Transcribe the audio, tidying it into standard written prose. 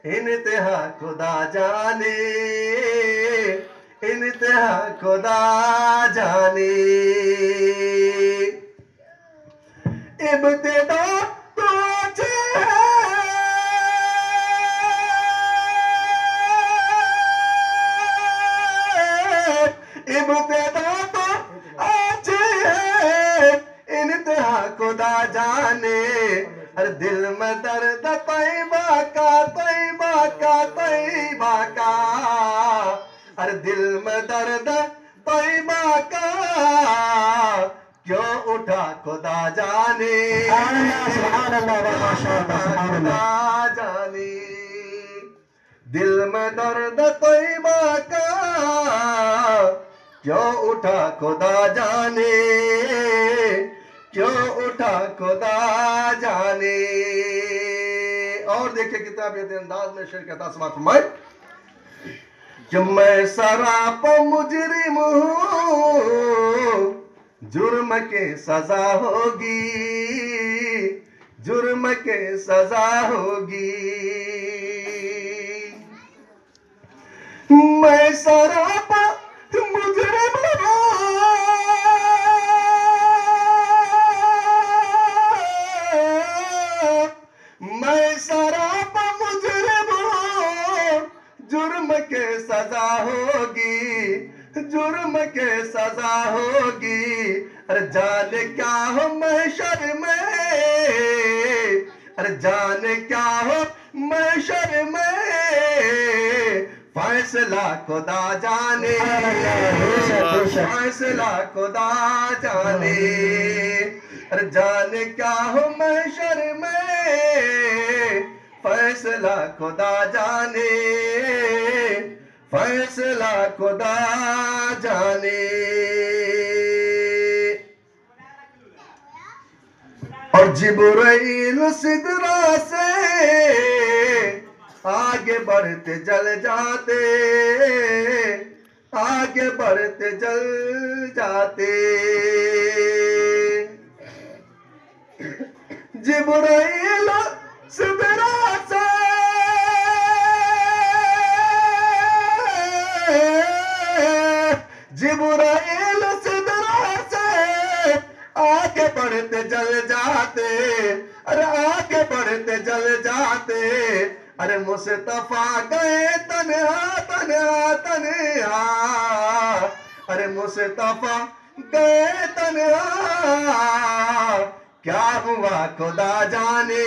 इंतहा खुदा जाने, इंतहा खुदा जाने। इब्तिदा तो अच्छे है, इब्तिदा तो अच्छे है, इंतहा खुदा जाने। हर दिल में दर्द तैबा का, तैबा का, तैबा का, हर दिल में दर्द तैबा का क्यों उठा खुदा जाने, खुदा जाने। दिल में दर्द तैबा का क्यों उठा खुदा जाने, क्यों उठा खुदा जाने। और देखिए कितना बेहतर अंदाज में शेर कहता समात फरमाए कि मैं सराप मुजरिम हूँ, जुर्म के सजा होगी, जुर्म के सजा होगी। मैं सराप मुजरिम हूँ, मैं सराप मुजरिम हूँ, जुर्म के सजा होगी, जुर्म के सजा होगी। अरे जाने क्या हो महशर में, अरे जाने क्या हो महशर में, फैसला खुदा जाने, फैसला खुदा जाने। अरे जाने क्या हो महशर में, फैसला खुदा जाने, फैसला खुदा जाने। और जिब्राइल सिदरा से आगे बढ़ते जल जाते, आगे बढ़ते जल जाते। जिब्राइल सिदरा से जिब्राइल सिदरा से आगे बढ़ते जल जाते, अरे आगे बढ़ते जल जाते। अरे मुस्तफा गए तन्हा, तन्हा, तन्हा, अरे मुस्तफा गए तन्हा, क्या हुआ खुदा जाने,